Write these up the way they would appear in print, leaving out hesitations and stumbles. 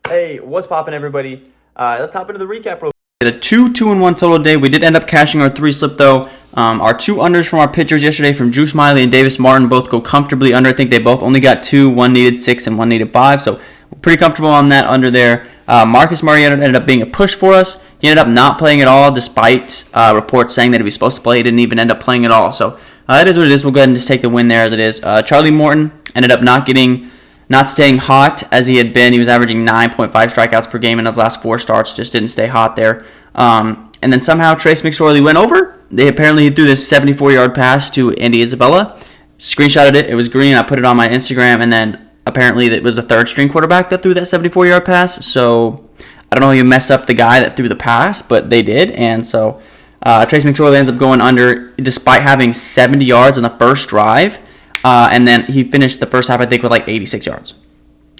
Hey, what's poppin', everybody? Let's hop into the recap real quick. Did a 2-2-1 total day. We did end up cashing our 3 slip though. Our 2 unders from our pitchers yesterday from Drew Smiley and Davis Martin both go comfortably under. I think they both only got 2. One needed 6 and one needed 5. So we're pretty comfortable on that under there. Marcus Marietta ended up being a push for us. He ended up not playing at all despite reports saying that he was supposed to play. He didn't even end up playing at all. So it is what it is. We'll go ahead and just take the win there as it is. Charlie Morton ended up not staying hot as he had been. He was averaging 9.5 strikeouts per game in his last 4 starts. Just didn't stay hot there. And then somehow Trace McSorley went over. They apparently threw this 74-yard pass to Andy Isabella. Screenshotted it. It was green. I put it on my Instagram. And then apparently it was a third-string quarterback that threw that 74-yard pass. So I don't know how you mess up the guy that threw the pass, but they did. And so Trace McSorley ends up going under despite having 70 yards on the first drive. And then he finished the first half, I think, with like 86 yards.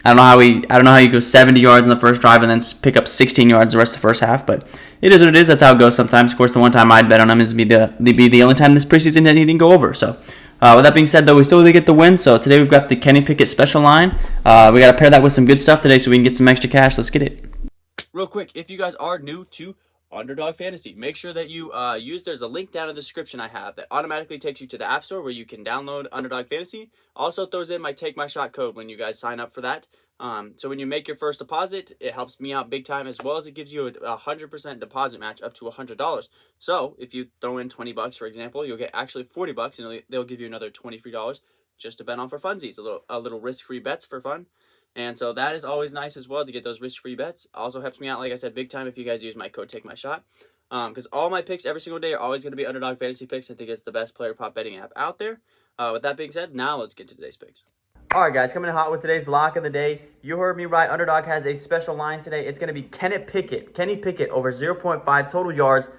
I don't know how you go 70 yards in the first drive and then pick up 16 yards the rest of the first half, but it is what it is. That's how it goes sometimes. Of course, the one time I'd bet on him is be the only time this preseason that he didn't go over. So, with that being said, though, we still really get the win. So today we've got the Kenny Pickett special line. We got to pair that with some good stuff today so we can get some extra cash. Let's get it. Real quick, if you guys are new to Underdog Fantasy, make sure that you there's a link down in the description I have that automatically takes you to the App Store where you can download Underdog Fantasy. Also throws in my TAKEMYSHOT code when you guys sign up for that. So when you make your first deposit, it helps me out big time, as well as it gives you a 100% deposit match up to $100. So if you throw in $20, for example, you'll get actually $40, and they'll give you another $20 free just to bet on for funsies, a little risk-free bets for fun. And so that is always nice as well to get those risk-free bets. Also helps me out, like I said, big time if you guys use my code TAKEMYSHOT. Because all my picks every single day are always going to be Underdog Fantasy picks. I think it's the best player prop betting app out there. With that being said, now let's get to today's picks. All right, guys, coming in hot with today's lock of the day. You heard me right. Underdog has a special line today. It's going to be Kenny Pickett over 0.5 total yards.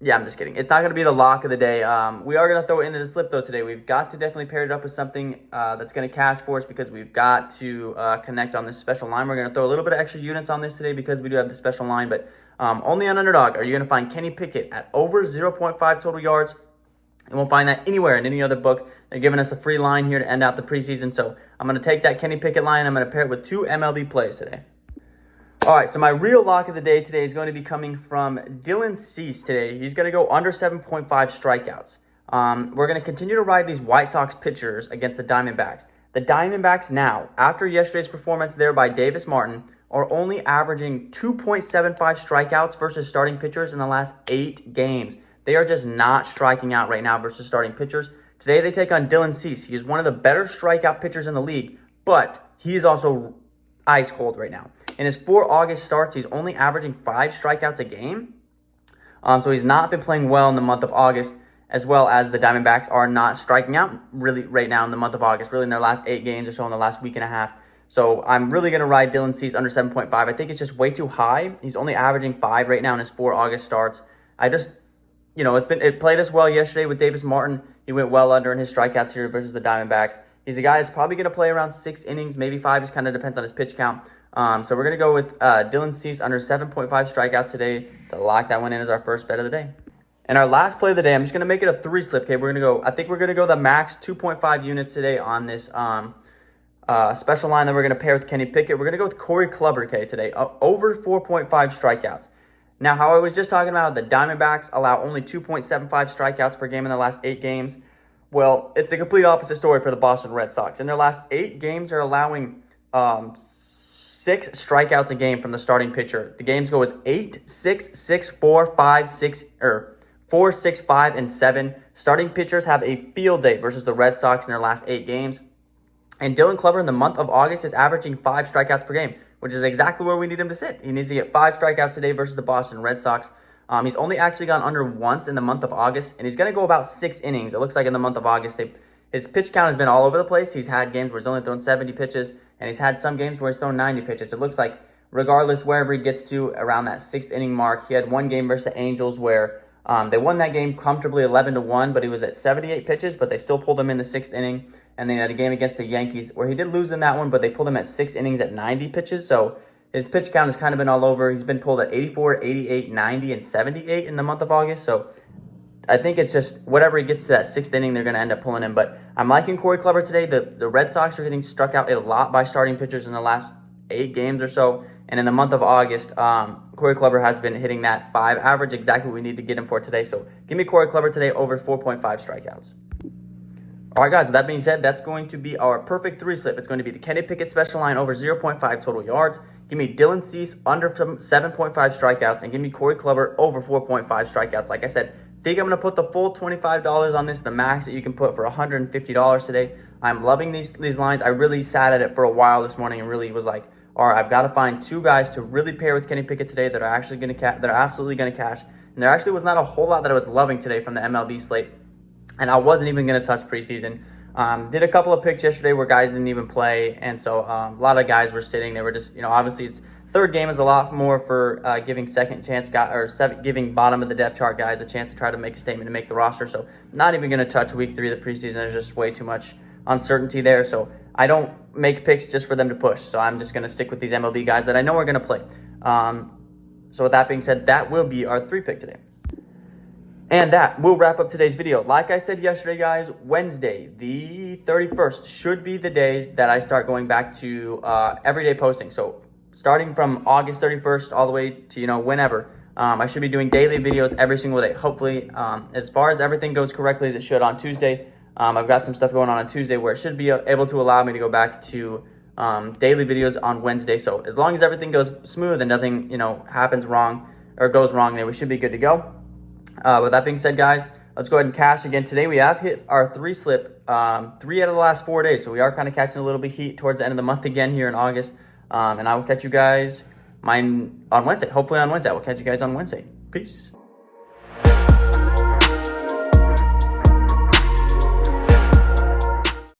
Yeah, I'm just kidding. It's not going to be the lock of the day. We are going to throw it into the slip, though, today. We've got to definitely pair it up with something that's going to cash for us because we've got to connect on this special line. We're going to throw a little bit of extra units on this today because we do have the special line, but only on Underdog are you going to find Kenny Pickett at over 0.5 total yards. You won't find that anywhere in any other book. They're giving us a free line here to end out the preseason, so I'm going to take that Kenny Pickett line. I'm going to pair it with 2 MLB plays today. All right, so my real lock of the day today is going to be coming from Dylan Cease today. He's going to go under 7.5 strikeouts. We're going to continue to ride these White Sox pitchers against the Diamondbacks. The Diamondbacks now, after yesterday's performance there by Davis Martin, are only averaging 2.75 strikeouts versus starting pitchers in the last 8 games. They are just not striking out right now versus starting pitchers. Today they take on Dylan Cease. He is one of the better strikeout pitchers in the league, but he is also ice cold right now. In his 4 August starts, he's only averaging 5 strikeouts a game. So he's not been playing well in the month of August, as well as the Diamondbacks are not striking out really right now in the month of August, really in their last 8 games or so in the last week and a half. So I'm really going to ride Dylan Cease under 7.5. I think it's just way too high. He's only averaging 5 right now in his 4 August starts. It played us well yesterday with Davis Martin. He went well under in his strikeouts here versus the Diamondbacks. He's a guy that's probably going to play around 6 innings, maybe 5. Just kind of depends on his pitch count. So we're going to go with Dylan Cease under 7.5 strikeouts today to lock that one in as our first bet of the day. And our last play of the day, I'm just going to make it a 3 slip. Okay, I think we're going to go the max 2.5 units today on this special line that we're going to pair with Kenny Pickett. We're going to go with Corey Kluber today, over 4.5 strikeouts. Now, how I was just talking about, the Diamondbacks allow only 2.75 strikeouts per game in the last 8 games. Well, it's the complete opposite story for the Boston Red Sox. In their last 8 games, they're allowing 6 strikeouts a game from the starting pitcher. The games go as 8, 6, 6, 4, 5, 6, or 4, 6, 5, and 7. Starting pitchers have a field day versus the Red Sox in their last 8 games. And Dylan Kluber in the month of August is averaging 5 strikeouts per game, which is exactly where we need him to sit. He needs to get 5 strikeouts today versus the Boston Red Sox. He's only actually gone under once in the month of August, and he's going to go about 6 innings. It looks like in the month of August, his pitch count has been all over the place. He's had games where he's only thrown 70 pitches, and he's had some games where he's thrown 90 pitches. It looks like regardless, wherever he gets to around that 6th inning mark, he had one game versus the Angels where they won that game comfortably 11-1, but he was at 78 pitches, but they still pulled him in the 6th inning. And then he had a game against the Yankees where he did lose in that one, but they pulled him at 6 innings at 90 pitches. So his pitch count has kind of been all over. He's been pulled at 84, 88, 90, and 78 in the month of August. So I think it's just whatever he gets to that 6th inning, they're going to end up pulling him. But I'm liking Corey Kluber today. The Red Sox are getting struck out a lot by starting pitchers in the last 8 games or so. And in the month of August, Corey Kluber has been hitting that 5 average, exactly what we need to get him for today. So give me Corey Kluber today over 4.5 strikeouts. All right, guys, with that being said, that's going to be our perfect 3 slip. It's going to be the Kenny Pickett special line over 0.5 total yards. Give me Dylan Cease under 7.5 strikeouts, and give me Corey Kluber over 4.5 strikeouts. Like I said, think I'm going to put the full $25 on this, the max that you can put for $150 today. I'm loving these lines. I really sat at it for a while this morning and really was like, all right, I've got to find 2 guys to really pair with Kenny Pickett today that are actually going to that are absolutely going to cash. And there actually was not a whole lot that I was loving today from the MLB slate. And I wasn't even going to touch preseason. Did a couple of picks yesterday where guys didn't even play. And so a lot of guys were sitting. They were just, obviously it's third game is a lot more for giving second chance guys or giving bottom of the depth chart guys a chance to try to make a statement and make the roster. So not even going to touch week 3 of the preseason. There's just way too much uncertainty there. So I don't make picks just for them to push. So I'm just going to stick with these MLB guys that I know are going to play. So with that being said, that will be our 3-pick today. And that will wrap up today's video. Like I said yesterday, guys, Wednesday, the 31st, should be the days that I start going back to everyday posting. So starting from August 31st all the way to, whenever, I should be doing daily videos every single day. Hopefully, as far as everything goes correctly as it should on Tuesday, I've got some stuff going on Tuesday where it should be able to allow me to go back to daily videos on Wednesday. So as long as everything goes smooth and nothing, happens wrong or goes wrong, then we should be good to go. With that being said, guys, let's go ahead and cash again. Today we have hit our 3 slip 3 out of the last 4 days. So we are kind of catching a little bit heat towards the end of the month again here in August. And I will catch you guys on Wednesday. Hopefully on Wednesday. I will catch you guys on Wednesday. Peace.